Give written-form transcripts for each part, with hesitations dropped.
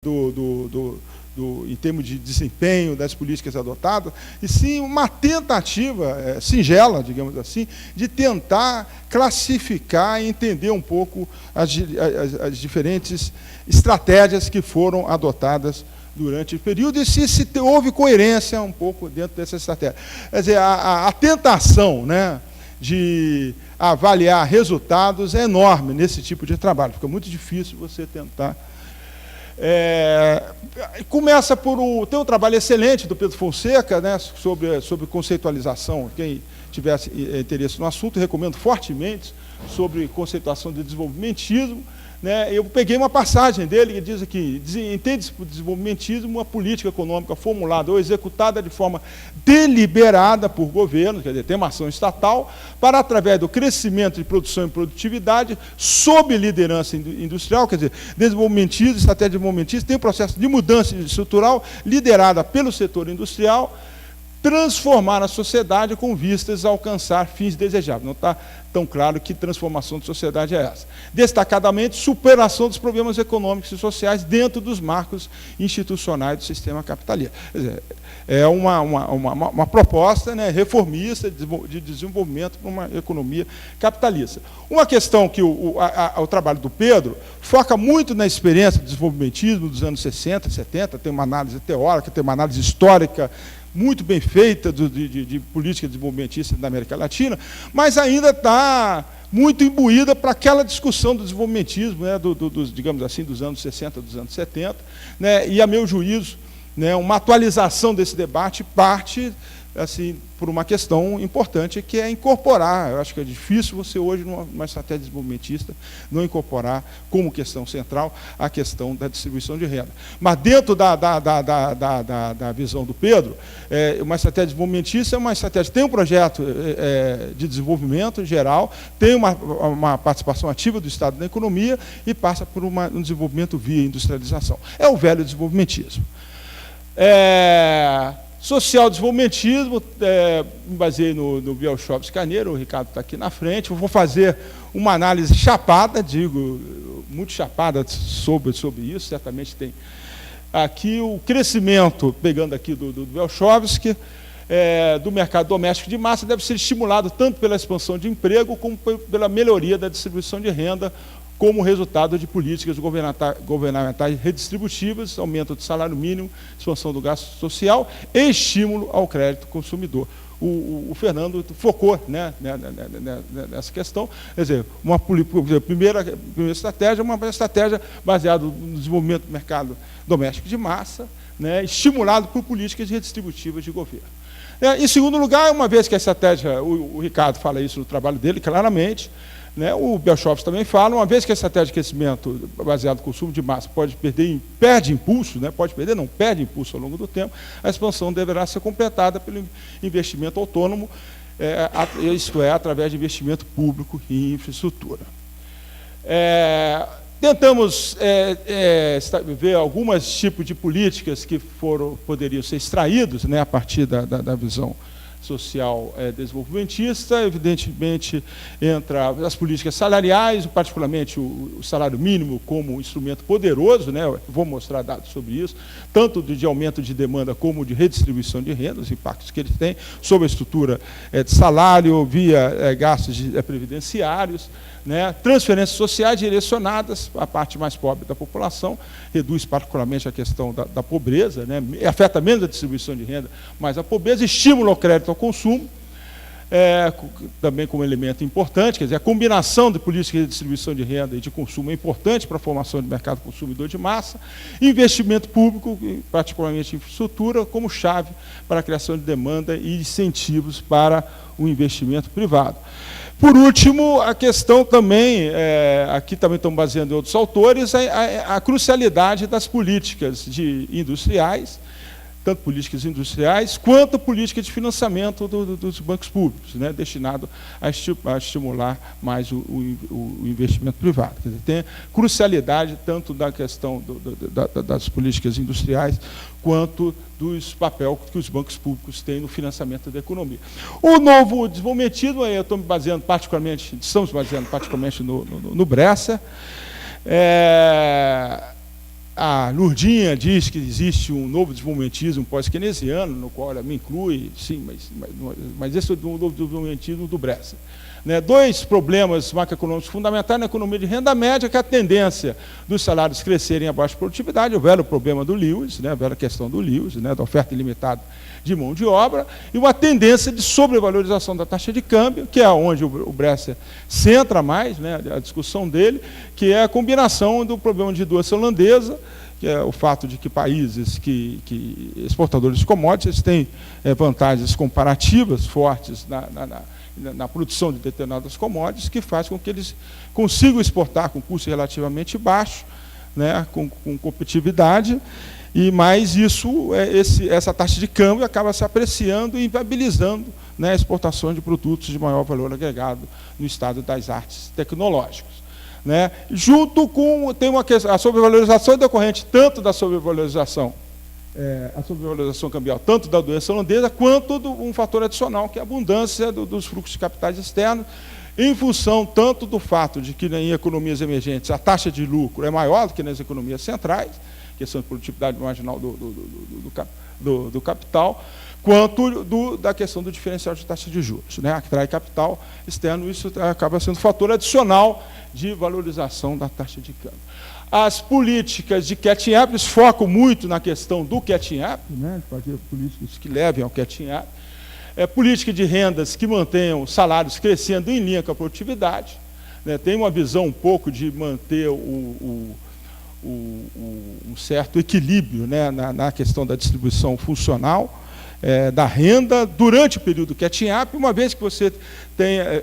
em termos de desempenho das políticas adotadas, e sim uma tentativa singela, digamos assim, de tentar classificar e entender um pouco as diferentes estratégias que foram adotadas durante o período e se houve coerência um pouco dentro dessa estratégia. Quer dizer, a tentação, né, de avaliar resultados é enorme nesse tipo de trabalho. Fica muito difícil você tentar. Começa tem um trabalho excelente do Pedro Fonseca, né, sobre conceitualização. Quem tivesse interesse no assunto, recomendo fortemente, sobre conceituação de desenvolvimentismo. Né, eu peguei uma passagem dele que diz aqui: entende-se por desenvolvimentismo uma política econômica formulada ou executada de forma deliberada por governos, quer dizer, tem uma ação estatal, para, através do crescimento de produção e produtividade, sob liderança industrial, quer dizer, desenvolvimentismo, estratégia desenvolvimentista, tem um processo de mudança estrutural liderada pelo setor industrial, transformar a sociedade com vistas a alcançar fins desejáveis. Não está tão claro que transformação de sociedade é essa. Destacadamente, superação dos problemas econômicos e sociais dentro dos marcos institucionais do sistema capitalista. Quer dizer, é uma proposta, né, reformista de desenvolvimento para uma economia capitalista. Uma questão que o trabalho do Pedro foca muito na experiência do desenvolvimentismo dos anos 60, 70, tem uma análise teórica, tem uma análise histórica muito bem feita de política desenvolvimentista da América Latina, mas ainda está muito imbuída para aquela discussão do desenvolvimentismo, né, digamos assim, dos anos 60, dos anos 70, né, e, a meu juízo, né, uma atualização desse debate parte assim, por uma questão importante, que é incorporar. Eu acho que é difícil você hoje, numa estratégia desenvolvimentista, não incorporar como questão central a questão da distribuição de renda. Mas dentro da visão do Pedro, uma estratégia desenvolvimentista é uma estratégia, tem um projeto de desenvolvimento geral, tem uma participação ativa do Estado na economia e passa por um desenvolvimento via industrialização. É o velho desenvolvimentismo. Social-desenvolvimentismo, me baseei no Bielchowski Carneiro, o Ricardo está aqui na frente, eu vou fazer uma análise chapada, muito chapada sobre isso, certamente tem aqui o crescimento, pegando aqui do Bielchowski, do mercado doméstico de massa, deve ser estimulado tanto pela expansão de emprego, como pela melhoria da distribuição de renda, como resultado de políticas governamentais redistributivas, aumento do salário mínimo, expansão do gasto social e estímulo ao crédito consumidor. O Fernando focou, né, nessa questão. Quer dizer, a primeira estratégia, uma estratégia baseada no desenvolvimento do mercado doméstico de massa, né, estimulado por políticas redistributivas de governo. Em segundo lugar, uma vez que a estratégia, o Ricardo fala isso no trabalho dele, claramente, né, o Bielchowski também fala, uma vez que a estratégia de crescimento baseada no consumo de massa perde impulso, né, perde impulso ao longo do tempo, a expansão deverá ser completada pelo investimento autônomo, isto é, através de investimento público em infraestrutura. Tentamos ver alguns tipos de políticas que poderiam ser extraídos, né, a partir da visão social desenvolvimentista. Evidentemente, entra as políticas salariais, particularmente o salário mínimo como instrumento poderoso, né? Vou mostrar dados sobre isso, tanto de aumento de demanda como de redistribuição de renda, os impactos que ele tem sobre a estrutura de salário, via gastos previdenciários, né? Transferências sociais direcionadas à parte mais pobre da população, reduz particularmente a questão da pobreza, né? Afeta menos a distribuição de renda, mas a pobreza, estímulo ao crédito ao consumo, também como elemento importante, quer dizer, a combinação de políticas de distribuição de renda e de consumo é importante para a formação do mercado consumidor de massa, investimento público, particularmente em infraestrutura, como chave para a criação de demanda e incentivos para o investimento privado. Por último, a questão também, aqui também estão baseando em outros autores, a crucialidade das políticas industriais, tanto políticas industriais, quanto política de financiamento dos bancos públicos, né, destinado a estimular mais o investimento privado. Quer dizer, tem crucialidade tanto da questão das políticas industriais, quanto dos papéis que os bancos públicos têm no financiamento da economia. O novo desenvolvimentismo, estamos baseando particularmente no Bresser, A Lourdinha diz que existe um novo desenvolvimentismo pós-keynesiano, no qual ela me inclui, sim, mas esse é o novo desenvolvimentismo do Bresser. Dois problemas macroeconômicos fundamentais na economia de renda média, que é a tendência dos salários crescerem abaixo de produtividade, o velho problema do Lewis, a velha questão do Lewis, da oferta ilimitada de mão de obra, e uma tendência de sobrevalorização da taxa de câmbio, que é onde o Bresser centra mais, a discussão dele, que é a combinação do problema de doença holandesa, que é o fato de que países que exportadores de commodities têm vantagens comparativas fortes na produção de determinadas commodities, que faz com que eles consigam exportar com custo relativamente baixo, com competitividade, e mais essa taxa de câmbio acaba se apreciando e inviabilizando a exportação de produtos de maior valor agregado no estado das artes tecnológicas. Junto com, tem a sobrevalorização decorrente tanto da sobrevalorização cambial, tanto da doença holandesa, quanto um fator adicional, que é a abundância dos fluxos de capitais externos, em função tanto do fato de que em economias emergentes a taxa de lucro é maior do que nas economias centrais, questão de produtividade marginal do capital, quanto da questão do diferencial de taxa de juros, que atrai capital externo, isso acaba sendo fator adicional de valorização da taxa de câmbio. As políticas de catching-up focam muito na questão do catching-up, fazer políticas que levem ao catching-up, política de rendas que mantenham salários crescendo em linha com a produtividade, tem uma visão um pouco de manter um certo equilíbrio na questão da distribuição funcional da renda durante o período catching-up, uma vez que você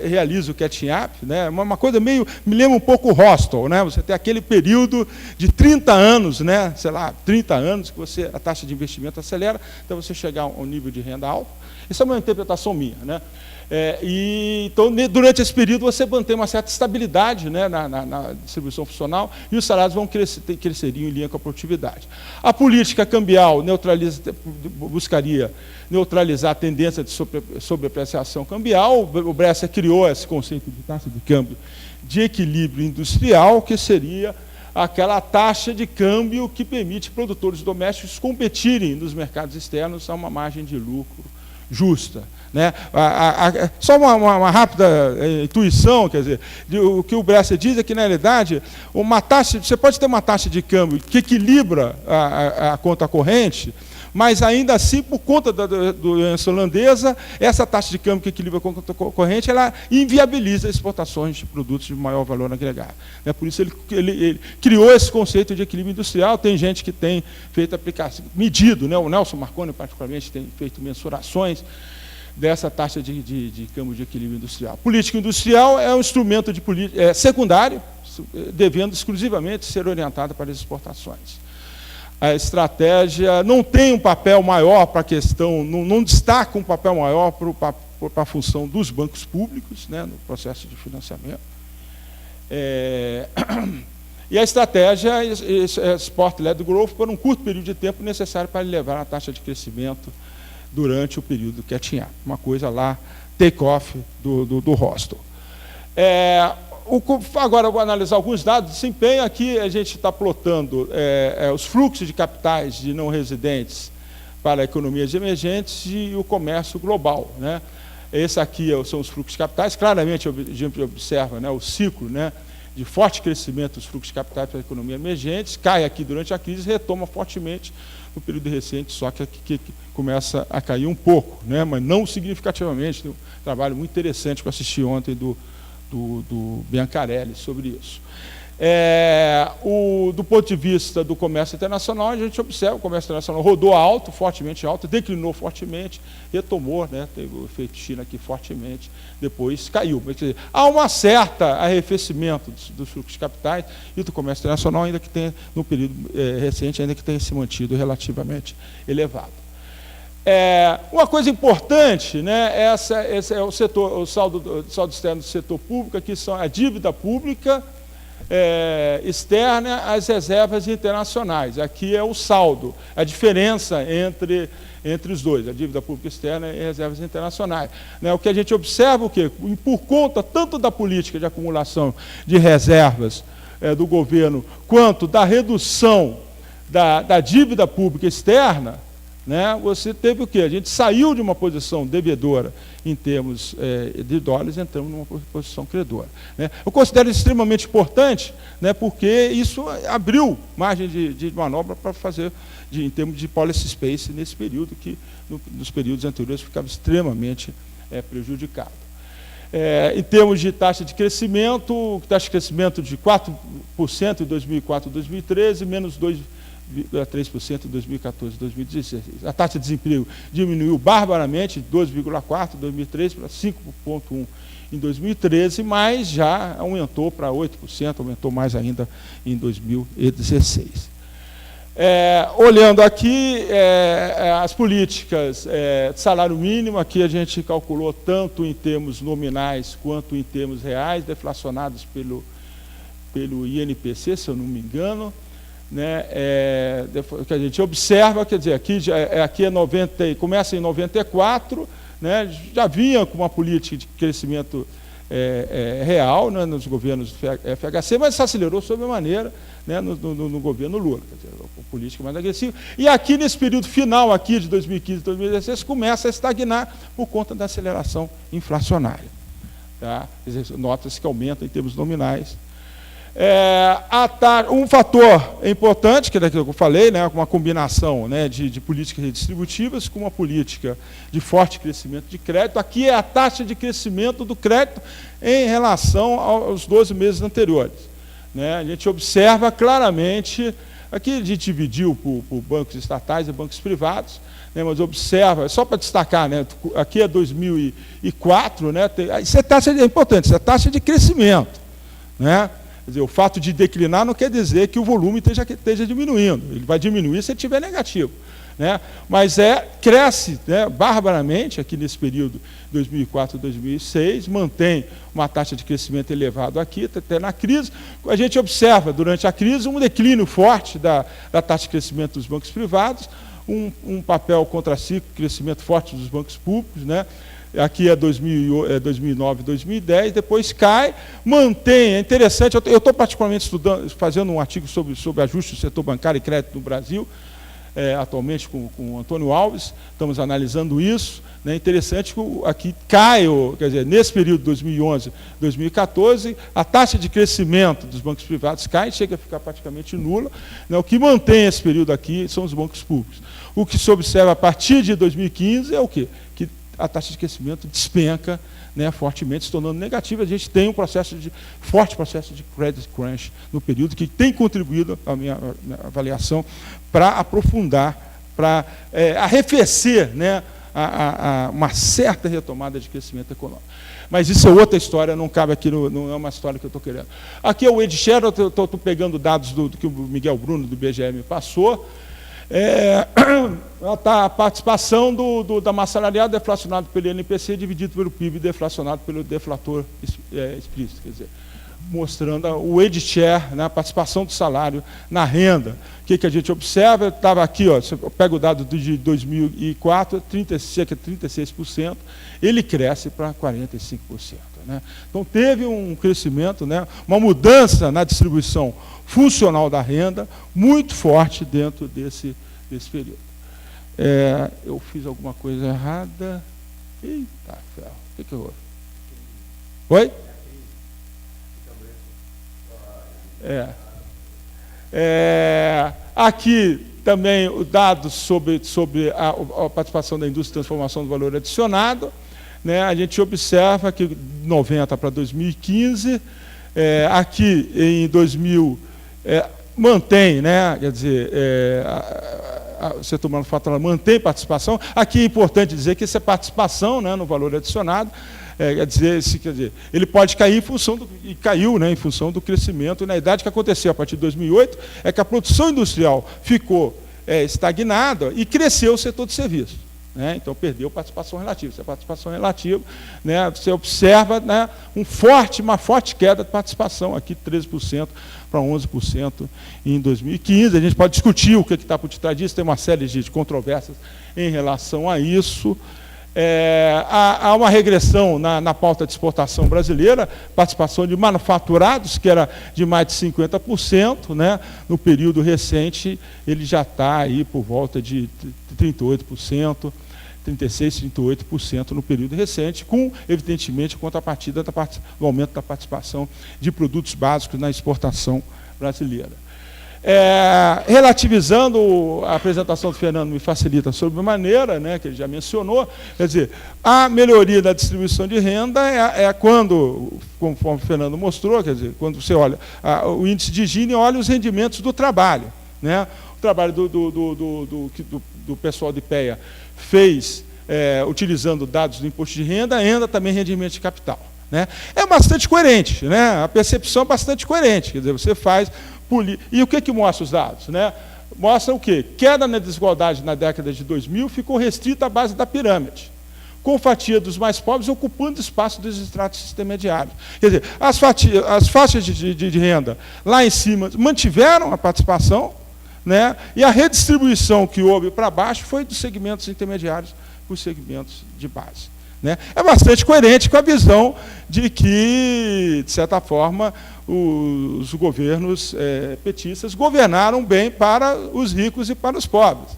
realiza o catching-up, uma coisa me lembra um pouco o hostel, você tem aquele período de 30 anos, sei lá, 30 anos, que a taxa de investimento acelera, até você chegar a um nível de renda alto. Isso é uma interpretação minha. Então, durante esse período, você mantém uma certa estabilidade na distribuição funcional e os salários vão cresceriam em linha com a produtividade. A política cambial buscaria neutralizar a tendência de sobreapreciação cambial. O Bresser criou esse conceito de taxa de câmbio de equilíbrio industrial, que seria aquela taxa de câmbio que permite produtores domésticos competirem nos mercados externos a uma margem de lucro justa. Só uma rápida intuição, quer dizer, o que o Bresser diz é que, na realidade, você pode ter uma taxa de câmbio que equilibra a conta corrente, mas ainda assim, por conta da doença holandesa, essa taxa de câmbio que equilibra a conta corrente, ela inviabiliza exportações de produtos de maior valor agregado. Por isso ele criou esse conceito de equilíbrio industrial. Tem gente que tem feito aplicação, medido, o Nelson Marconi, particularmente, tem feito mensurações dessa taxa de câmbio de equilíbrio industrial. Política industrial é um instrumento secundário, devendo exclusivamente ser orientada para as exportações. A estratégia não tem um papel maior para a questão, não destaca um papel maior para a função dos bancos públicos, no processo de financiamento. E a estratégia é Export-Led Growth por um curto período de tempo necessário para elevar a taxa de crescimento durante o período catching-up. Uma coisa lá, take-off do hostel. Agora eu vou analisar alguns dados de desempenho. Aqui a gente está plotando os fluxos de capitais de não residentes para economias emergentes e o comércio global. Esse aqui são os fluxos de capitais. Claramente a gente observa o ciclo de forte crescimento dos fluxos de capitais para a economia emergente, cai aqui durante a crise, retoma fortemente no período recente, só que começa a cair um pouco, mas não significativamente. Tem um trabalho muito interessante que eu assisti ontem do Biancarelli sobre isso. Do ponto de vista do comércio internacional, a gente observa que o comércio internacional rodou alto, fortemente alto, declinou fortemente, retomou, teve o efeito China aqui fortemente, depois caiu. Quer dizer, há uma certa arrefecimento dos fluxos de capitais e do comércio internacional, ainda que tenha, no período recente, ainda que tenha se mantido relativamente elevado. Uma coisa importante, esse é o saldo externo do setor público, aqui são a dívida pública externa, as reservas internacionais. Aqui é o saldo, a diferença entre os dois, a dívida pública externa e reservas internacionais. O que a gente observa, por conta tanto da política de acumulação de reservas do governo, quanto da redução da dívida pública externa, né, você teve o quê? A gente saiu de uma posição devedora em termos de dólares e entramos numa posição credora. Né? Eu considero isso extremamente importante, né, porque isso abriu margem de manobra para fazer, em termos de policy space, nesse período que, nos períodos anteriores, ficava extremamente prejudicado. Em termos de taxa de crescimento de 4% em 2004 e 2013, menos 2,3% em 2014 e 2016. A taxa de desemprego diminuiu barbaramente, de 2,4% em 2013 para 5,1% em 2013, mas já aumentou para 8%, aumentou mais ainda em 2016. Olhando aqui, as políticas de salário mínimo, aqui a gente calculou tanto em termos nominais quanto em termos reais, deflacionados pelo INPC, se eu não me engano. Né, que a gente observa, quer dizer, aqui é 90, começa em 94, né, já vinha com uma política de crescimento real, né, nos governos do FHC, mas se acelerou sobremaneira, né, no governo Lula, quer dizer, uma política mais agressiva. E aqui, nesse período final aqui de 2015 e 2016, começa a estagnar por conta da aceleração inflacionária. Tá? Nota-se que aumenta em termos nominais. Um fator importante, que é daquilo que eu falei, né, uma combinação, né, de políticas redistributivas com uma política de forte crescimento de crédito. Aqui é a taxa de crescimento do crédito em relação aos 12 meses anteriores. Né? A gente observa claramente, aqui a gente dividiu por bancos estatais e bancos privados, né, mas observa, só para destacar, né, aqui é 2004, né, isso é importante, isso é taxa de crescimento. Né? Quer dizer, o fato de declinar não quer dizer que o volume esteja diminuindo. Ele vai diminuir se ele estiver negativo. Né? Mas cresce, né, barbaramente aqui nesse período 2004 e 2006, mantém uma taxa de crescimento elevado aqui, até na crise. A gente observa, durante a crise, um declínio forte da taxa de crescimento dos bancos privados, um papel contracíclico, crescimento forte dos bancos públicos, né? Aqui é 2009, 2010, depois cai, mantém, é interessante, eu estou particularmente fazendo um artigo sobre ajuste do setor bancário e crédito no Brasil, atualmente com o Antônio Alves, estamos analisando isso, né, interessante que aqui cai, quer dizer, nesse período de 2011, 2014, a taxa de crescimento dos bancos privados cai, chega a ficar praticamente nula, né, o que mantém esse período aqui são os bancos públicos. O que se observa a partir de 2015 é o quê? Que a taxa de crescimento despenca, né, fortemente, se tornando negativa. A gente tem um forte processo de credit crunch no período, que tem contribuído, a minha avaliação, para aprofundar, para arrefecer, né, uma certa retomada de crescimento econômico. Mas isso é outra história, não cabe aqui, não é uma história que eu estou querendo. Aqui é o Ed Share, eu estou pegando dados do que o Miguel Bruno, do BGE, me passou. A participação da massa salarial deflacionada pelo INPC dividido pelo PIB deflacionado pelo deflator explícito, quer dizer, mostrando o Ed Share, né, a participação do salário na renda. O que a gente observa? Estava aqui, ó, você pega o dado de 2004, cerca de 36%, ele cresce para 45%. Né? Então, teve um crescimento, né, uma mudança na distribuição funcional da renda muito forte dentro desse período. Eu fiz alguma coisa errada. Eita, ferro. O que houve? Oi? Aqui também o dado sobre a participação da indústria de transformação do valor adicionado. Né, a gente observa que 90 para 2015, aqui em 2000, mantém, né, quer dizer, o setor manufaturado mantém participação. Aqui é importante dizer que essa participação, né, no valor adicionado, quer dizer, ele pode cair em função e caiu, né, em função do crescimento. E na idade que aconteceu a partir de 2008 é que a produção industrial ficou estagnada e cresceu o setor de serviços. Né, então, perdeu participação relativa. Essa participação relativa, né, você observa, né, uma forte queda de participação, aqui 13% para 11% em 2015. A gente pode discutir o que está por detrás disso, tem uma série de controvérsias em relação a isso. Há uma regressão na pauta de exportação brasileira, participação de manufaturados, que era de mais de 50%, né? No período recente, ele já está aí por volta de 38%, 36%, 38% no período recente, com, evidentemente, contrapartida do aumento da participação de produtos básicos na exportação brasileira. Relativizando, a apresentação do Fernando me facilita sobremaneira, né, que ele já mencionou, quer dizer, a melhoria da distribuição de renda quando, conforme o Fernando mostrou, quer dizer, quando você olha o índice de Gini, olha os rendimentos do trabalho, né? O trabalho do pessoal de IPEA fez, utilizando dados do imposto de renda, ainda também rendimento de capital, né? É bastante coerente, né? A percepção é bastante coerente, quer dizer, você faz... E o que mostra os dados, né? Mostra o quê? Queda na desigualdade na década de 2000 ficou restrita à base da pirâmide, com fatia dos mais pobres ocupando espaço dos estratos intermediários. Quer dizer, as faixas de renda lá em cima mantiveram a participação, né? E a redistribuição que houve para baixo foi dos segmentos intermediários para os segmentos de base, né? É bastante coerente com a visão de que, de certa forma, os governos petistas governaram bem para os ricos e para os pobres,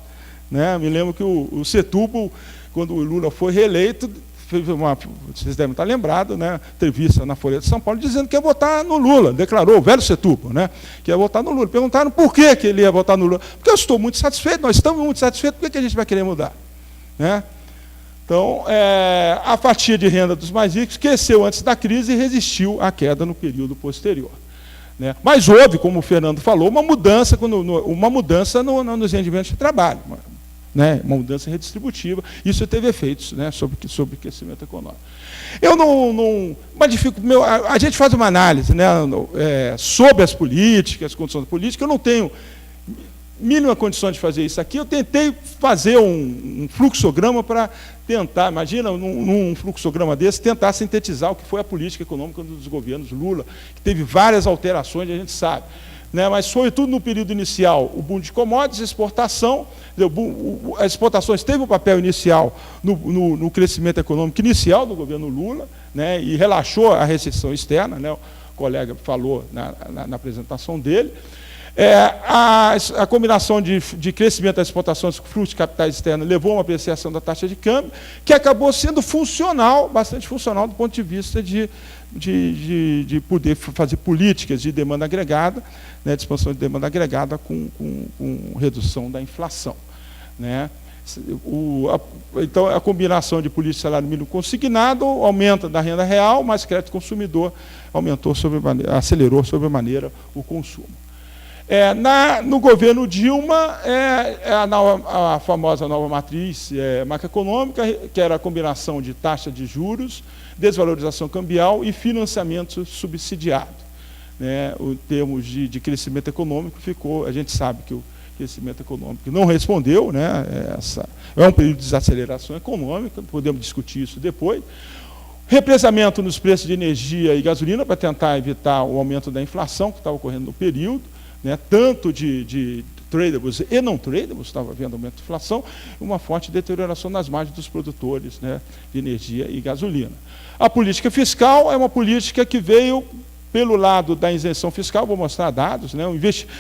né? Me lembro que o Setúbal, quando o Lula foi reeleito, fez vocês devem estar lembrados, né, entrevista na Folha de São Paulo, dizendo que ia votar no Lula, declarou, o velho Setúbal, né, que ia votar no Lula. Perguntaram por que ele ia votar no Lula. Porque eu estou muito satisfeito, nós estamos muito satisfeitos, por que a gente vai querer mudar, né? Então, a fatia de renda dos mais ricos cresceu antes da crise e resistiu à queda no período posterior, né? Mas houve, como o Fernando falou, uma mudança nos rendimentos de trabalho, né? Uma mudança redistributiva. Isso teve efeitos, né, sobre o crescimento econômico. A gente faz uma análise, né, sobre as políticas, as condições da política. Eu não tenho mínima condição de fazer isso aqui. Eu tentei fazer um fluxograma para tentar, imagina, num fluxograma desse, tentar sintetizar o que foi a política econômica dos governos Lula, que teve várias alterações, a gente sabe, né? Mas, sobretudo no período inicial, o boom de commodities, exportação, as exportações teve um papel inicial no crescimento econômico inicial do governo Lula, né? E relaxou a recessão externa, né? O colega falou na apresentação dele. A combinação de crescimento das exportações com fluxo de capitais externos levou a uma apreciação da taxa de câmbio, que acabou sendo funcional, bastante funcional do ponto de vista de poder fazer políticas de demanda agregada, né, de expansão de demanda agregada com redução da inflação, né? Então, a combinação de política de salário mínimo consignado aumenta da renda real, mas crédito consumidor acelerou sobremaneira o consumo. No governo Dilma, a famosa nova matriz macroeconômica, que era a combinação de taxa de juros, desvalorização cambial e financiamento subsidiado, né? Em termos de crescimento econômico, a gente sabe que o crescimento econômico não respondeu, né? É um período de desaceleração econômica, podemos discutir isso depois. Represamento nos preços de energia e gasolina para tentar evitar o aumento da inflação que estava ocorrendo no período, né, tanto de tradables e não tradables, estava havendo aumento de inflação, uma forte deterioração nas margens dos produtores, né, de energia e gasolina. A política fiscal é uma política que veio pelo lado da isenção fiscal, vou mostrar dados, né,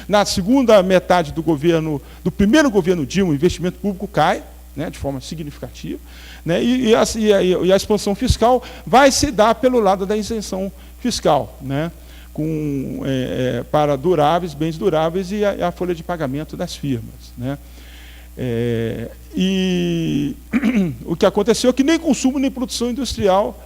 na segunda metade do primeiro governo Dilma, o investimento público cai, né, de forma significativa, né, e a expansão fiscal vai se dar pelo lado da isenção fiscal, né, para bens duráveis e a folha de pagamento das firmas, né? E o que aconteceu é que nem consumo nem produção industrial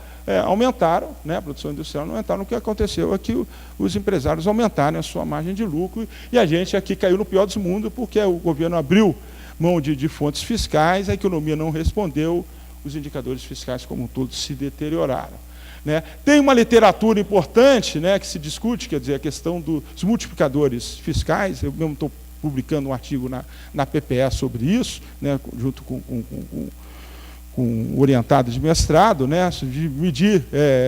aumentaram, né? A produção industrial não aumentaram. O que aconteceu é que os empresários aumentaram a sua margem de lucro e a gente aqui caiu no pior dos mundos porque o governo abriu mão de fontes fiscais, a economia não respondeu, os indicadores fiscais como um todo se deterioraram, né? Tem uma literatura importante, né, que se discute, quer dizer, a questão dos multiplicadores fiscais. Eu mesmo estou publicando um artigo na PPE sobre isso, né, junto com orientado de mestrado, né, de medir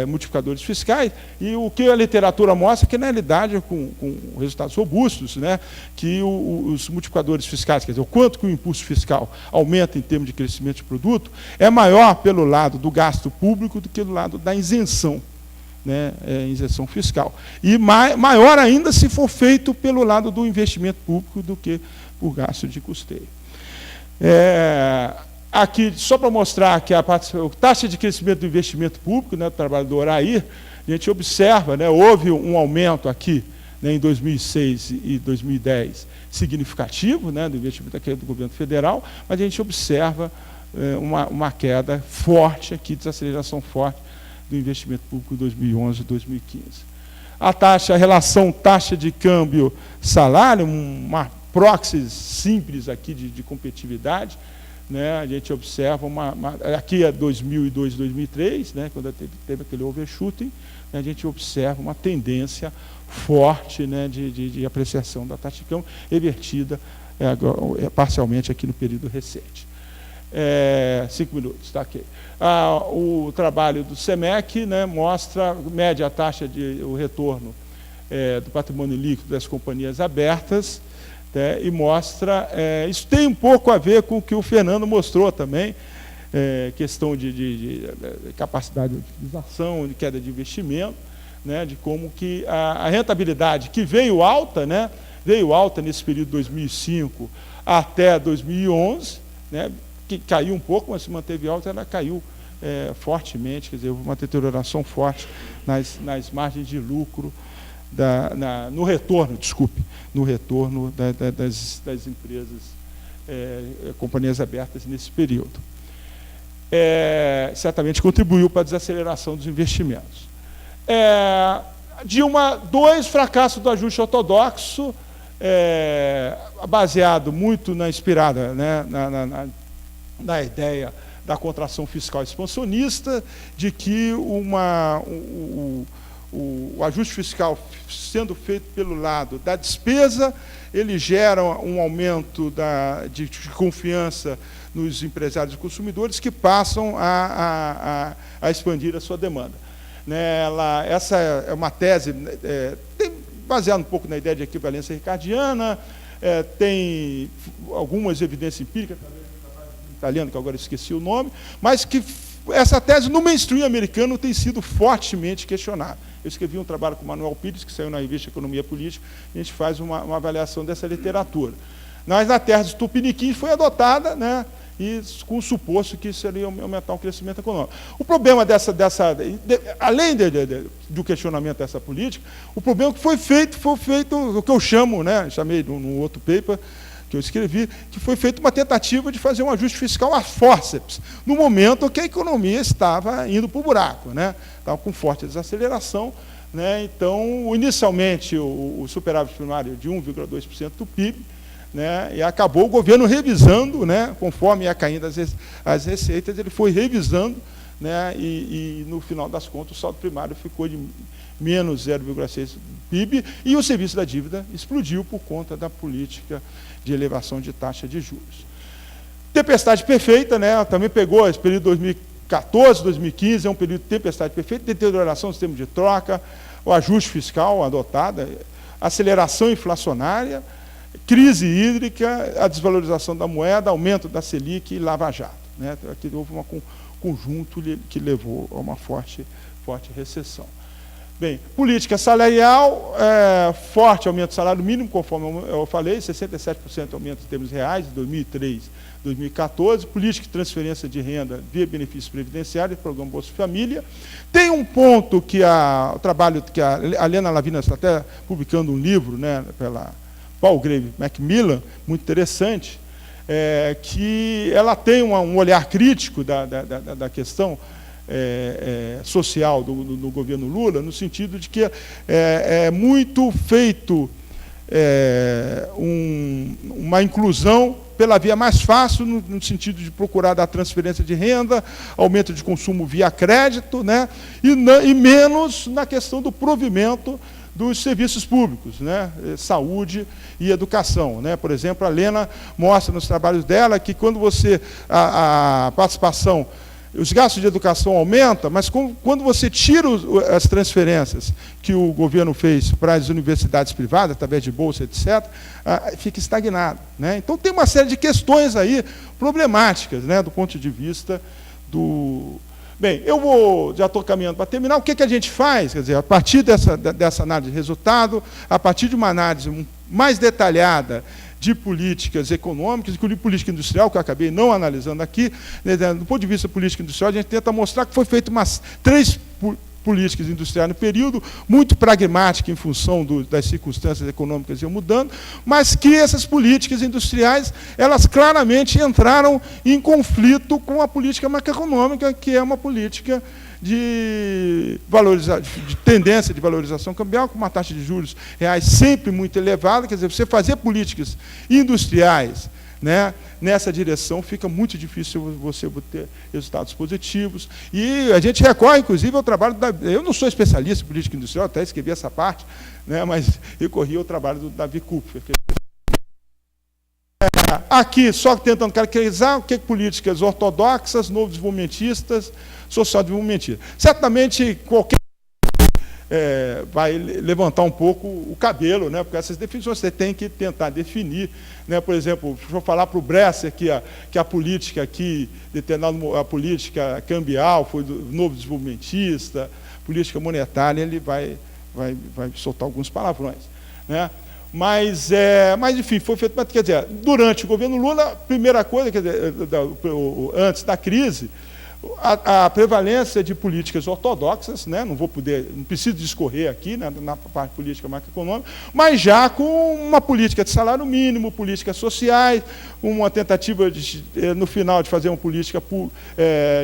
multiplicadores fiscais, e o que a literatura mostra é que, na realidade, com resultados robustos, né, que os multiplicadores fiscais, quer dizer, o quanto que o impulso fiscal aumenta em termos de crescimento de produto, é maior pelo lado do gasto público do que do lado da isenção, né, isenção fiscal. E maior ainda se for feito pelo lado do investimento público do que por gasto de custeio. Aqui, só para mostrar que a taxa de crescimento do investimento público, né, do trabalho do Orair, a gente observa, né, houve um aumento aqui, né, em 2006 e 2010 significativo, né, do investimento aqui do governo federal, mas a gente observa uma queda forte aqui, desaceleração forte do investimento público em 2011 e 2015. A relação taxa de câmbio salário, uma proxy simples aqui de competitividade, né, a gente observa aqui é 2002, 2003, né, quando teve aquele overshooting, né, a gente observa uma tendência forte, né, de apreciação da taxa de câmbio, revertida parcialmente aqui no período recente. 5 minutos, está aqui. O trabalho do SEMEC, né, mede a taxa o retorno do patrimônio líquido das companhias abertas, e mostra, isso tem um pouco a ver com o que o Fernando mostrou também, questão de capacidade de utilização, de queda de investimento, né, de como que a rentabilidade que veio alta, né, nesse período de 2005 até 2011, né, que caiu um pouco, mas se manteve alta, ela caiu fortemente, quer dizer, houve uma deterioração forte nas margens de lucro, no retorno das empresas, companhias abertas nesse período. Certamente contribuiu para a desaceleração dos investimentos. Dois fracassos do ajuste ortodoxo, baseado muito inspirada, né, na ideia da contração fiscal expansionista, de que o ajuste fiscal sendo feito pelo lado da despesa, ele gera um aumento de confiança nos empresários e consumidores que passam a expandir a sua demanda. Essa é uma tese baseada um pouco na ideia de equivalência ricardiana, tem algumas evidências empíricas, italiano, que agora esqueci o nome, mas que essa tese no mainstream americano tem sido fortemente questionada. Eu escrevi um trabalho com o Manuel Pires, que saiu na revista Economia Política, a gente faz uma avaliação dessa literatura. Mas na tese do Tupiniquim foi adotada, né, e com o suposto que isso iria aumentar o crescimento econômico. O problema além do questionamento dessa política, o problema que foi feito o que eu chamo, né, chamei num outro paper, que eu escrevi, que foi feita uma tentativa de fazer um ajuste fiscal a fórceps, no momento que a economia estava indo para o buraco, né? Estava com forte desaceleração, né? Então, inicialmente, o superávit primário de 1,2% do PIB, né? E acabou o governo revisando, né? Conforme ia caindo as receitas, ele foi revisando, né? E no final das contas, o saldo primário ficou de menos 0,6% do PIB, e o serviço da dívida explodiu por conta da política de elevação de taxa de juros. Tempestade perfeita, né? Também pegou esse período de 2014, 2015, é um período de tempestade perfeita, deterioração do sistema de troca, o ajuste fiscal adotado, aceleração inflacionária, crise hídrica, a desvalorização da moeda, aumento da Selic e lava-jato, né? Aqui houve um conjunto que levou a uma forte recessão. Bem, política salarial, forte aumento do salário mínimo, conforme eu falei, 67% aumento em termos reais, de 2003 a 2014, política de transferência de renda via benefícios previdenciários, programa Bolsa Família. Tem um ponto que o trabalho que a Helena Lavina está até publicando um livro, né, pela Palgrave Macmillan, muito interessante, que ela tem um olhar crítico da questão social do governo Lula, no sentido de que é muito feito uma inclusão pela via mais fácil, no sentido de procurar dar transferência de renda, aumento de consumo via crédito, né, e menos na questão do provimento dos serviços públicos, né? Saúde e educação, né? Por exemplo, a Lena mostra nos trabalhos dela que quando a participação, os gastos de educação aumentam, mas quando você tira as transferências que o governo fez para as universidades privadas, através de bolsa, etc., fica estagnado, né? Então, tem uma série de questões aí problemáticas, né, do ponto de vista do... Bem, já estou caminhando para terminar. O que a gente faz? Quer dizer, a partir dessa análise de resultado, a partir de uma análise mais detalhada de políticas econômicas, inclusive política industrial, que eu acabei não analisando aqui, né, do ponto de vista política industrial, a gente tenta mostrar que foi feito umas 3 políticas industriais no período, muito pragmática em função das circunstâncias econômicas iam mudando, mas que essas políticas industriais, elas claramente entraram em conflito com a política macroeconômica, que é uma política de tendência de valorização cambial, com uma taxa de juros reais sempre muito elevada. Quer dizer, você fazer políticas industriais, né, nessa direção, fica muito difícil você ter resultados positivos. E a gente recorre, inclusive, ao trabalho eu não sou especialista em política industrial, até escrevi essa parte, né, mas recorri ao trabalho do Davi Kupfer. Aqui, só tentando caracterizar o que é políticas ortodoxas, novo-desenvolvimentistas, social-desenvolvimentistas. Certamente, qualquer vai levantar um pouco o cabelo, né, porque essas definições você tem que tentar definir, né. Por exemplo, deixa eu falar para o Bresser que a política aqui, a política cambial foi do novo desenvolvimentista, política monetária, ele vai soltar alguns palavrões, né. Mas, enfim, foi feito. Quer dizer, durante o governo Lula, primeira coisa, quer dizer, antes da crise, a prevalência de políticas ortodoxas, né, não preciso discorrer aqui, né, na parte política macroeconômica, mas já com uma política de salário mínimo, políticas sociais, uma tentativa, no final, de fazer uma política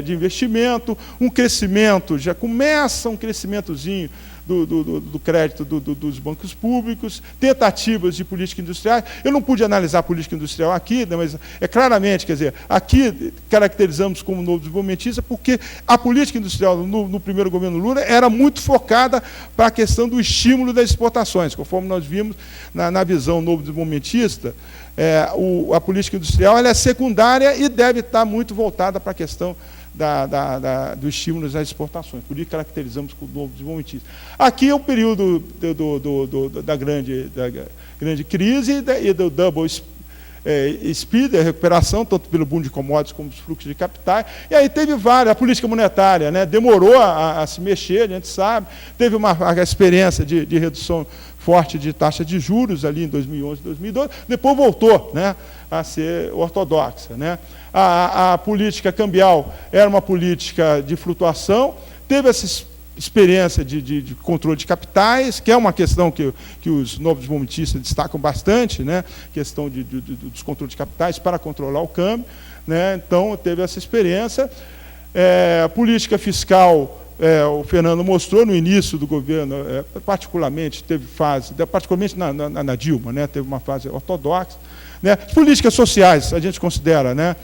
de investimento, um crescimento, já começa um crescimentozinho do crédito dos bancos públicos, tentativas de política industrial. Eu não pude analisar a política industrial aqui, né, mas claramente, quer dizer, aqui caracterizamos como novo desenvolvimentista, porque a política industrial no primeiro governo Lula era muito focada para a questão do estímulo das exportações, conforme nós vimos na visão novo desenvolvimentista. A política industrial ela é secundária e deve estar muito voltada para a questão do estímulo às exportações, por isso caracterizamos como novo desenvolvimentismo. Aqui é o período da grande crise e do double speed, a recuperação, tanto pelo boom de commodities como dos fluxos de capitais, e aí teve várias, a política monetária, né, demorou a se mexer, a gente sabe, teve a experiência de redução forte de taxa de juros ali em 2011, 2012, depois voltou, né, a ser ortodoxa, né. A política cambial era uma política de flutuação, teve essa experiência de controle de capitais, que é uma questão que os novos desenvolvimentistas destacam bastante, né, questão dos controles de capitais para controlar o câmbio, né, então teve essa experiência. A política fiscal, o Fernando mostrou no início do governo, particularmente teve fase, particularmente na Dilma, né, teve uma fase ortodoxa, né. Políticas sociais, a gente considera, né,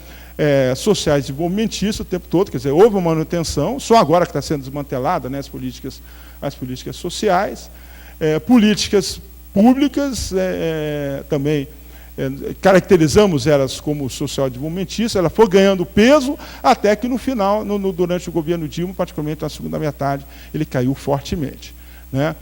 sociais desenvolvimentistas o tempo todo, quer dizer, houve uma manutenção, só agora que está sendo desmantelada, né, as políticas sociais, políticas públicas, também caracterizamos elas como social-desenvolvimentistas, ela foi ganhando peso, até que no final, durante o governo Dilma, particularmente na segunda metade, ele caiu fortemente, né.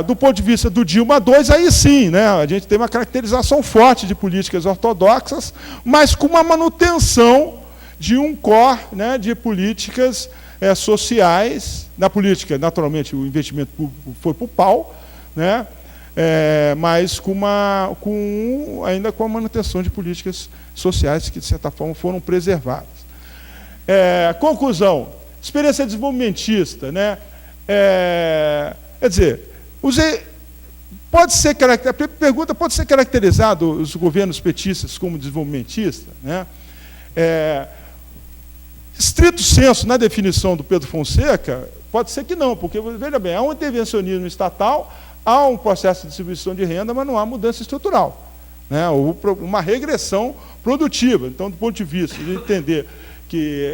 Do ponto de vista do Dilma II, aí sim, né, a gente tem uma caracterização forte de políticas ortodoxas, mas com uma manutenção de um core, né, de políticas sociais. Na política, naturalmente, o investimento público foi para o pau, né, mas ainda com a manutenção de políticas sociais que, de certa forma, foram preservadas. Conclusão, experiência desenvolvimentista, né, quer dizer, a pergunta pode ser caracterizado os governos petistas como desenvolvimentistas, né? Estrito senso, na definição do Pedro Fonseca, pode ser que não, porque, veja bem, há um intervencionismo estatal, há um processo de distribuição de renda, mas não há mudança estrutural, né? Ou uma regressão produtiva. Então, do ponto de vista de entender que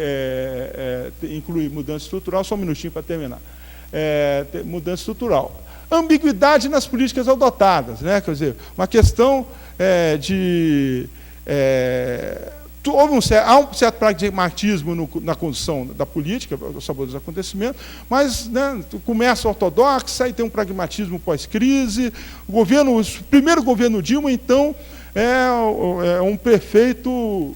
inclui mudança estrutural, só um minutinho para terminar. Mudança estrutural. ambiguidade nas políticas adotadas, né? Quer dizer, uma questão há um certo pragmatismo na condução da política, ao sabor dos acontecimentos, mas, né, começa ortodoxa, aí tem um pragmatismo pós-crise. O primeiro governo Dilma, então, é um prefeito...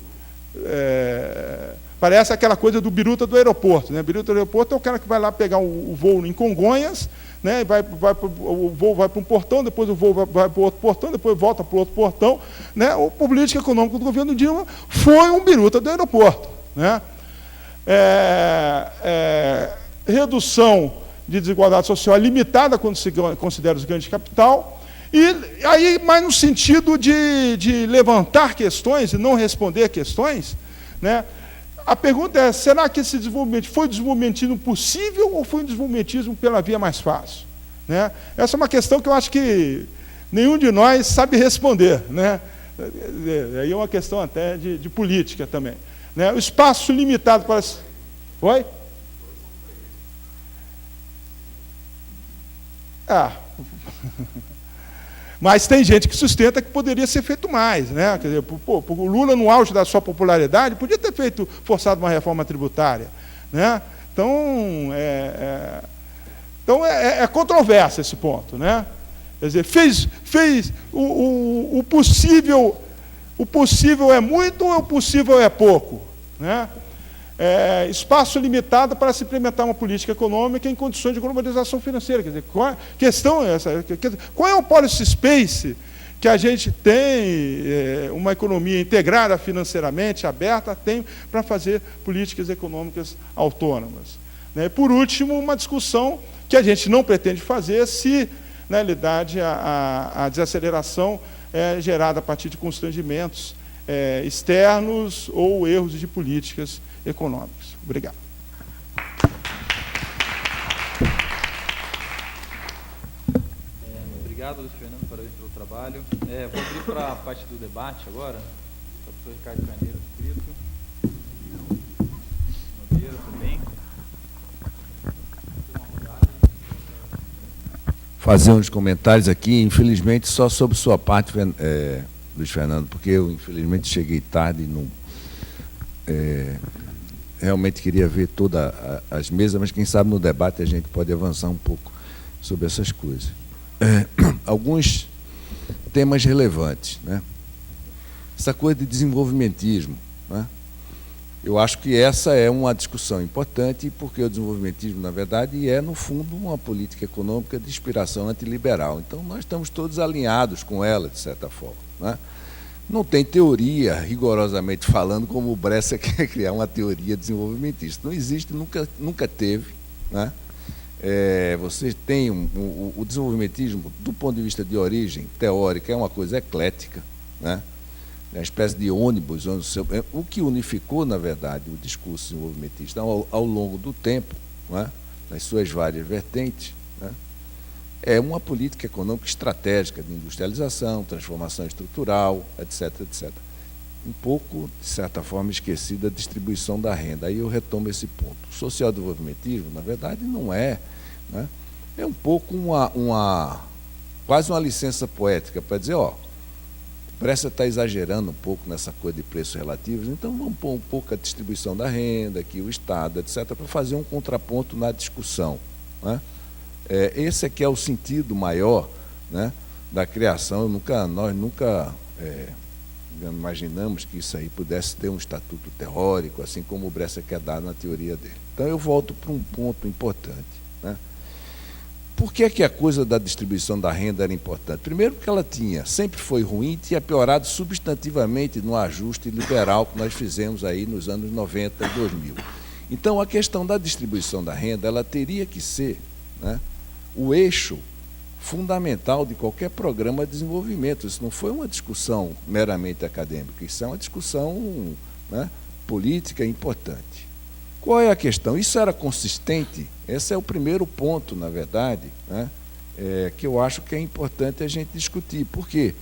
parece aquela coisa do biruta do aeroporto, né? Biruta do aeroporto é o cara que vai lá pegar o voo em Congonhas, né? O voo vai para um portão, depois o voo vai para o outro portão, depois volta para o outro portão, né? A política econômica do governo Dilma foi um biruta do aeroporto, né? Redução de desigualdade social limitada quando se considera os ganhos de capital, e aí, mais no sentido de levantar questões e não responder questões, né? A pergunta é, será que esse desenvolvimento foi desenvolvimentismo possível ou foi um desenvolvimentismo pela via mais fácil? Né? Essa é uma questão que eu acho que nenhum de nós sabe responder, né? Aí é uma questão até de política também, né? O espaço limitado para... Oi? Mas tem gente que sustenta que poderia ser feito mais, né? Quer dizer, o Lula, no auge da sua popularidade, podia ter forçado uma reforma tributária, né? Então, é controverso esse ponto, né? Quer dizer, fez o possível é muito ou o possível é pouco, né? Espaço limitado para se implementar uma política econômica em condições de globalização financeira. Quer dizer, questão é essa? Qual é o policy space que a gente tem, uma economia integrada financeiramente, aberta, tem para fazer políticas econômicas autônomas? Né? Por último, uma discussão que a gente não pretende fazer se, na realidade, a desaceleração é gerada a partir de constrangimentos externos ou erros de políticas econômicos. Obrigado. Obrigado, Luiz Fernando, parabéns pelo trabalho. Vou abrir para a parte do debate agora. O professor Ricardo Carneiro, inscrito. Nogueira também. Fazer uns comentários aqui, infelizmente, só sobre sua parte, Luiz Fernando, porque eu, infelizmente, cheguei tarde e não... realmente queria ver todas as mesas, mas quem sabe no debate a gente pode avançar um pouco sobre essas coisas. Alguns temas relevantes, né? Essa coisa de desenvolvimentismo, né? Eu acho que essa é uma discussão importante, porque o desenvolvimentismo, na verdade, é, no fundo, uma política econômica de inspiração antiliberal. Então, nós estamos todos alinhados com ela, de certa forma, né? Não tem teoria, rigorosamente falando, como o Bresser quer criar uma teoria desenvolvimentista. Não existe, nunca teve, né? Você tem o desenvolvimentismo, do ponto de vista de origem teórica, é uma coisa eclética, né? É uma espécie de ônibus, o que unificou, na verdade, o discurso desenvolvimentista ao longo do tempo, né? Nas suas várias vertentes, né? É uma política econômica estratégica de industrialização, transformação estrutural, etc., etc. Um pouco, de certa forma, esquecida a distribuição da renda. Aí eu retomo esse ponto. O social-desenvolvimentismo, na verdade, não é, né? É um pouco quase uma licença poética para dizer, ó, o Bresser está exagerando um pouco nessa coisa de preços relativos, então vamos pôr um pouco a distribuição da renda, aqui o Estado, etc., para fazer um contraponto na discussão, né? Esse aqui é o sentido maior, né, da criação. Nós nunca imaginamos que isso aí pudesse ter um estatuto teórico, assim como o Bresser quer dar na teoria dele. Então, eu volto para um ponto importante, né? Por que a coisa da distribuição da renda era importante? Primeiro, porque ela sempre foi ruim e tinha piorado substantivamente no ajuste liberal que nós fizemos aí nos anos 90 e 2000. Então, a questão da distribuição da renda, ela teria que ser, né, o eixo fundamental de qualquer programa de desenvolvimento. Isso não foi uma discussão meramente acadêmica, isso é uma discussão, né, política importante. Qual é a questão? Isso era consistente? Esse é o primeiro ponto, na verdade, né, que eu acho que é importante a gente discutir. Por quê?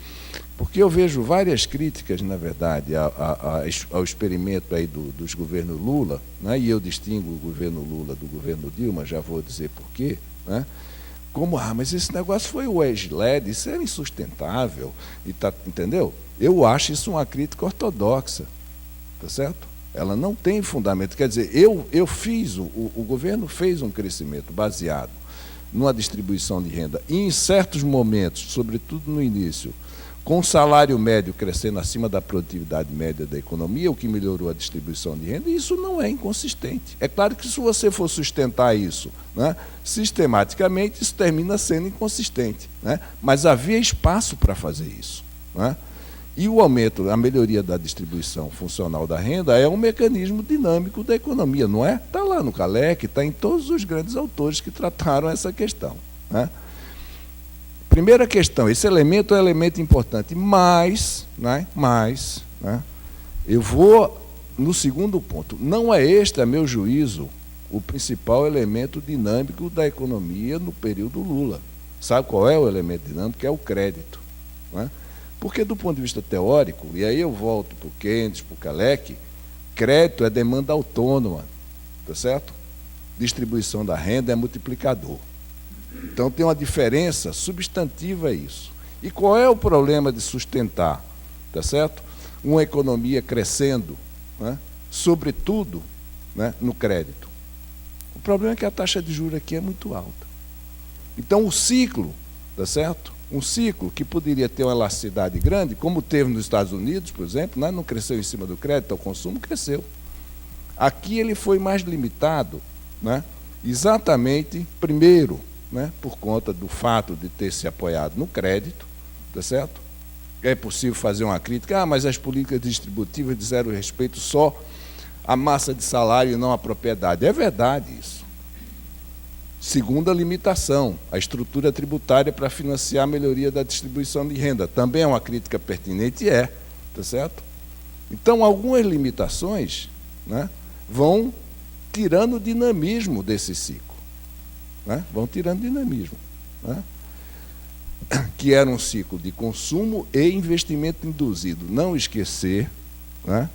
Porque eu vejo várias críticas, na verdade, ao experimento aí dos governos Lula, né, e eu distingo o governo Lula do governo Dilma, já vou dizer por quê, né? como, mas esse negócio foi o ex-LED, isso é insustentável, e tá, entendeu? Eu acho isso uma crítica ortodoxa, tá certo? Ela não tem fundamento. Quer dizer, eu fiz, o governo fez um crescimento baseado numa distribuição de renda, e em certos momentos, sobretudo no início, com o salário médio crescendo acima da produtividade média da economia, o que melhorou a distribuição de renda, e isso não é inconsistente. É claro que se você for sustentar isso, né, sistematicamente, isso termina sendo inconsistente, né, mas havia espaço para fazer isso, né? E o aumento, a melhoria da distribuição funcional da renda é um mecanismo dinâmico da economia, não é? Está lá no Calec, está em todos os grandes autores que trataram essa questão, né? Primeira questão, esse elemento é um elemento importante, mas eu vou no segundo ponto. Não é este, a meu juízo, o principal elemento dinâmico da economia no período Lula. Sabe qual é o elemento dinâmico? É o crédito, né? Porque, do ponto de vista teórico, e aí eu volto para o Keynes, para o Calec, crédito é demanda autônoma, tá certo? Distribuição da renda é multiplicador. Então, tem uma diferença substantiva isso. E qual é o problema de sustentar, tá certo? Uma economia crescendo, né, sobretudo, né, no crédito? O problema é que a taxa de juros aqui é muito alta. Então, o ciclo, tá certo? Um ciclo que poderia ter uma elasticidade grande, como teve nos Estados Unidos, por exemplo, né, não cresceu em cima do crédito, o consumo cresceu. Aqui ele foi mais limitado, né, exatamente, primeiro, né, por conta do fato de ter se apoiado no crédito, tá certo? É possível fazer uma crítica, mas as políticas distributivas disseram respeito só à massa de salário e não à propriedade. É verdade isso. Segunda limitação, a estrutura tributária para financiar a melhoria da distribuição de renda. Também é uma crítica pertinente, tá certo? Então, algumas limitações, né, vão tirando o dinamismo desse ciclo. Né? Vão tirando dinamismo, né? Que era um ciclo de consumo e investimento induzido. Não esquecer, né,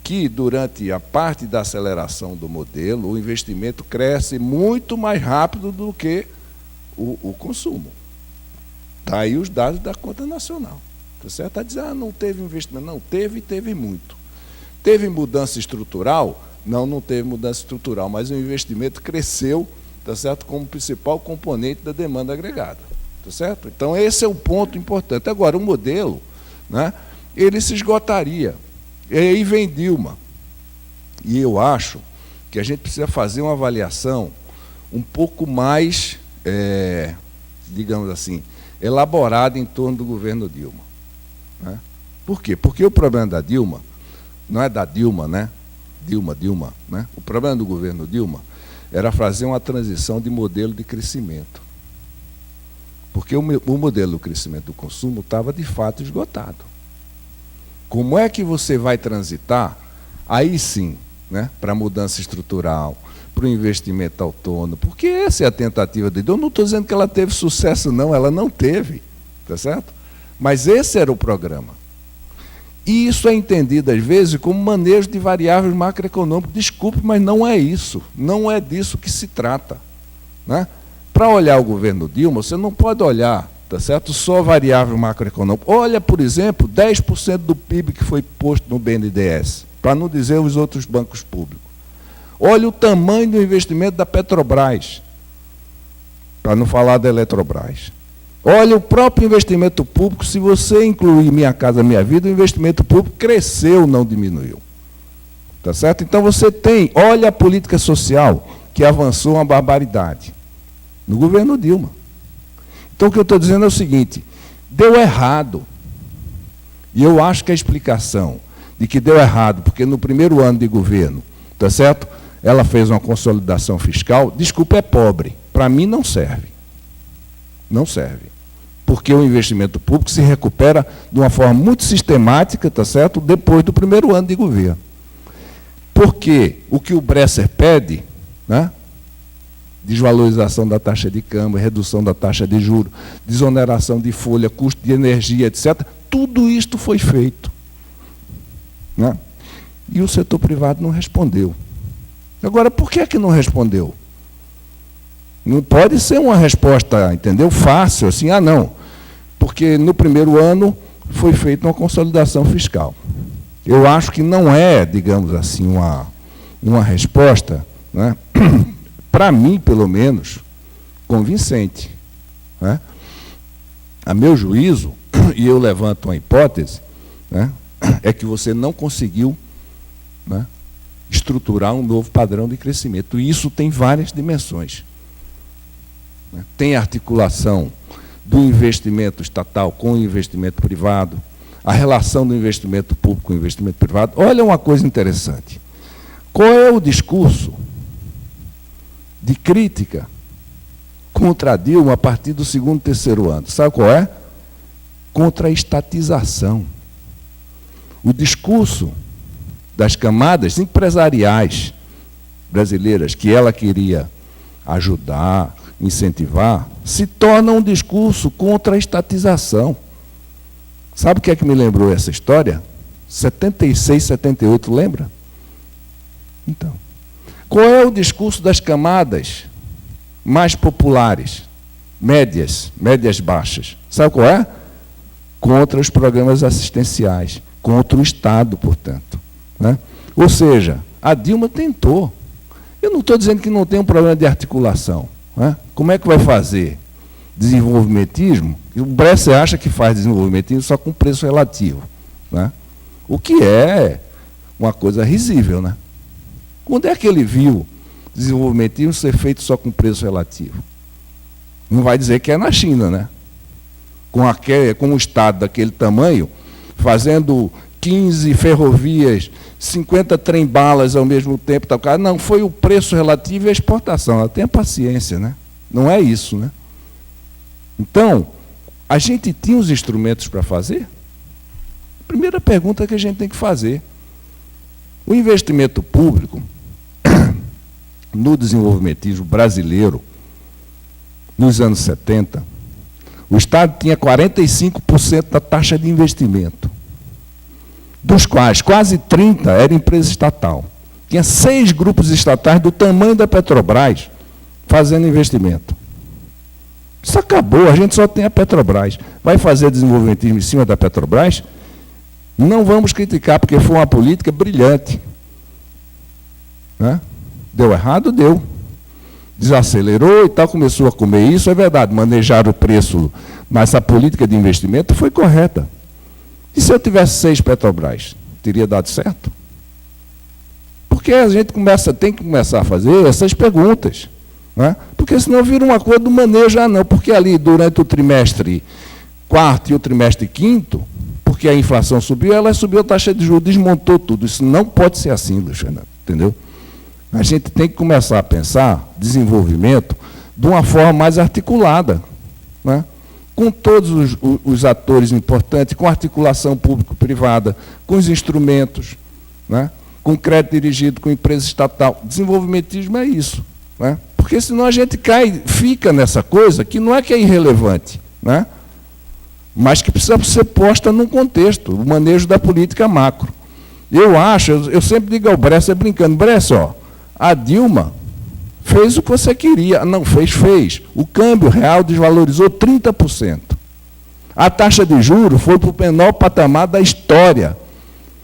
que durante a parte da aceleração do modelo, o investimento cresce muito mais rápido do que o consumo. Está aí os dados da conta nacional. Tá certo? Está dizendo, não teve investimento. Não, teve e teve muito. Teve mudança estrutural? Não teve mudança estrutural, mas o investimento cresceu, tá certo, como principal componente da demanda agregada. Tá certo? Então, esse é um ponto importante. Agora, o modelo, né, ele se esgotaria. E aí vem Dilma. E eu acho que a gente precisa fazer uma avaliação um pouco mais, digamos assim, elaborada em torno do governo Dilma. Né? Por quê? Porque o problema da Dilma, não é da Dilma, né? Dilma, né? O problema do governo Dilma era fazer uma transição de modelo de crescimento. Porque o modelo do crescimento do consumo estava, de fato, esgotado. Como é que você vai transitar, aí sim, né, para a mudança estrutural, para o investimento autônomo? Porque essa é a tentativa de Dilma. Eu não estou dizendo que ela teve sucesso, não, ela não teve, tá certo? Mas esse era o programa. E isso é entendido, às vezes, como manejo de variáveis macroeconômicas. Desculpe, mas não é isso. Não é disso que se trata. Né? Para olhar o governo Dilma, você não pode olhar, tá certo, só variável macroeconômica. Olha, por exemplo, 10% do PIB que foi posto no BNDES, para não dizer os outros bancos públicos. Olha o tamanho do investimento da Petrobras, para não falar da Eletrobras. Olha o próprio investimento público, se você incluir Minha Casa Minha Vida, o investimento público cresceu, não diminuiu. Tá certo? Então você tem, olha a política social, que avançou uma barbaridade, no governo Dilma. Então, o que eu estou dizendo é o seguinte, deu errado. E eu acho que a explicação de que deu errado, porque no primeiro ano de governo, tá certo? Ela fez uma consolidação fiscal, desculpa, é pobre. Para mim, não serve. Não serve. Porque o investimento público se recupera de uma forma muito sistemática, tá certo? Depois do primeiro ano de governo. Porque o que o Bresser pede, né? Desvalorização da taxa de câmbio, redução da taxa de juros, desoneração de folha, custo de energia, etc. Tudo isto foi feito. Né? E o setor privado não respondeu. Agora, por que não respondeu? Não pode ser uma resposta, entendeu? Fácil, assim, não. Porque no primeiro ano foi feita uma consolidação fiscal. Eu acho que não é, digamos assim, uma resposta, né, para mim, pelo menos, convincente. Né? A meu juízo, e eu levanto uma hipótese, né, é que você não conseguiu, né, estruturar um novo padrão de crescimento. E isso tem várias dimensões. Né? Tem articulação do investimento estatal com o investimento privado, a relação do investimento público com o investimento privado. Olha uma coisa interessante. Qual é o discurso de crítica contra a Dilma a partir do segundo, terceiro ano? Sabe qual é? Contra a estatização. O discurso das camadas empresariais brasileiras que ela queria ajudar, incentivar, se torna um discurso contra a estatização. Sabe o que é que me lembrou essa história? 76, 78, lembra? Então, qual é o discurso das camadas mais populares, médias baixas? Sabe qual é? Contra os programas assistenciais, contra o Estado, portanto. Né? Ou seja, a Dilma tentou. Eu não estou dizendo que não tem um problema de articulação. Né? Como é que vai fazer? Desenvolvimentismo? O Bresser acha que faz desenvolvimentismo só com preço relativo. Né? O que é uma coisa risível. Né? Quando é que ele viu desenvolvimentismo ser feito só com preço relativo? Não vai dizer que é na China, né? Com um Estado daquele tamanho, fazendo 15 ferrovias, 50 trem-balas ao mesmo tempo. Não, foi o preço relativo e a exportação. Ela tenha paciência, né? Não é isso, né? Então, a gente tinha os instrumentos para fazer? Primeira pergunta que a gente tem que fazer. O investimento público no desenvolvimentismo brasileiro, nos anos 70, o Estado tinha 45% da taxa de investimento, dos quais quase 30% era empresa estatal. Tinha 6 grupos estatais do tamanho da Petrobras fazendo investimento. Isso acabou, a gente só tem a Petrobras. Vai fazer desenvolvimentismo em cima da Petrobras? Não vamos criticar, porque foi uma política brilhante. Né? Deu errado? Deu. Desacelerou e tal, começou a comer isso, é verdade, manejar o preço, mas a política de investimento foi correta. E se eu tivesse 6 Petrobras, teria dado certo? Porque a gente tem que começar a fazer essas perguntas. Né? Porque senão vira uma coisa do manejo, não, porque ali durante o trimestre 4º e o trimestre 5º, porque a inflação subiu, ela subiu a taxa de juros, desmontou tudo. Isso não pode ser assim, Luciano, entendeu? A gente tem que começar a pensar desenvolvimento de uma forma mais articulada, né? Com todos os atores importantes, com articulação público-privada, com os instrumentos, né? Com crédito dirigido, com empresa estatal. Desenvolvimentismo é isso. Né? Porque senão a gente fica nessa coisa que não é que é irrelevante, né? Mas que precisa ser posta num contexto, o manejo da política macro. Eu sempre digo ao Bresser, brincando, Bresser, ó, a Dilma fez o que você queria. Não, fez. O câmbio real desvalorizou 30%. A taxa de juros foi para o menor patamar da história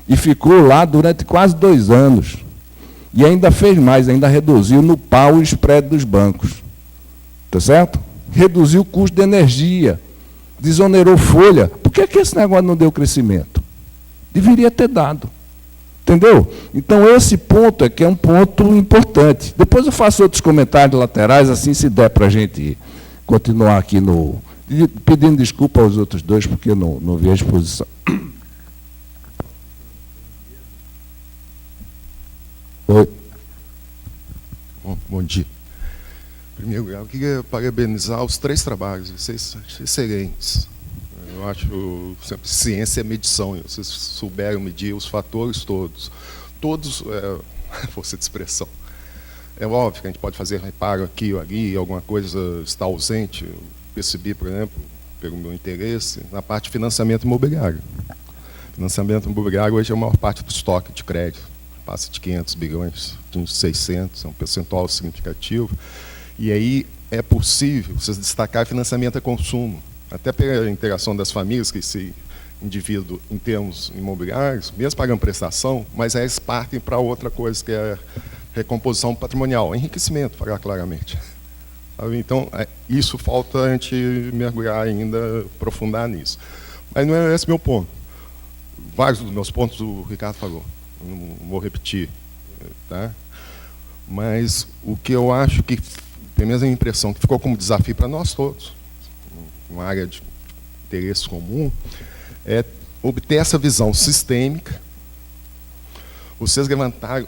e ficou lá durante quase 2 anos. E ainda fez mais, ainda reduziu no pau o spread dos bancos. Tá certo? Reduziu o custo de energia, desonerou folha. Por que esse negócio não deu crescimento? Deveria ter dado. Entendeu? Então, esse ponto é que é um ponto importante. Depois eu faço outros comentários laterais, assim, se der para a gente continuar aqui pedindo desculpa aos outros dois, porque não vi a exposição. Oi. Bom dia. Em primeiro lugar, eu queria parabenizar os 3 trabalhos, vocês excelentes. Eu acho sempre ciência é medição, vocês souberam medir os fatores todos. Força de expressão. É óbvio que a gente pode fazer reparo aqui ou ali, alguma coisa está ausente. Eu percebi, por exemplo, pelo meu interesse, na parte de financiamento imobiliário. Financiamento imobiliário hoje é a maior parte do estoque de crédito. Passa de 500 bilhões, de 600, é um percentual significativo. E aí é possível vocês destacar financiamento a consumo, até pela interação das famílias, que esse indivíduo, em termos imobiliários, mesmo pagando prestação, mas eles partem para outra coisa, que é recomposição patrimonial, enriquecimento, falar claramente. Então, isso falta a gente mergulhar ainda, aprofundar nisso. Mas não é esse meu ponto. Vários dos meus pontos o Ricardo falou, não vou repetir, tá? Mas o que eu acho que, pelo menos a impressão, que ficou como desafio para nós todos, uma área de interesse comum, é obter essa visão sistêmica. Vocês levantaram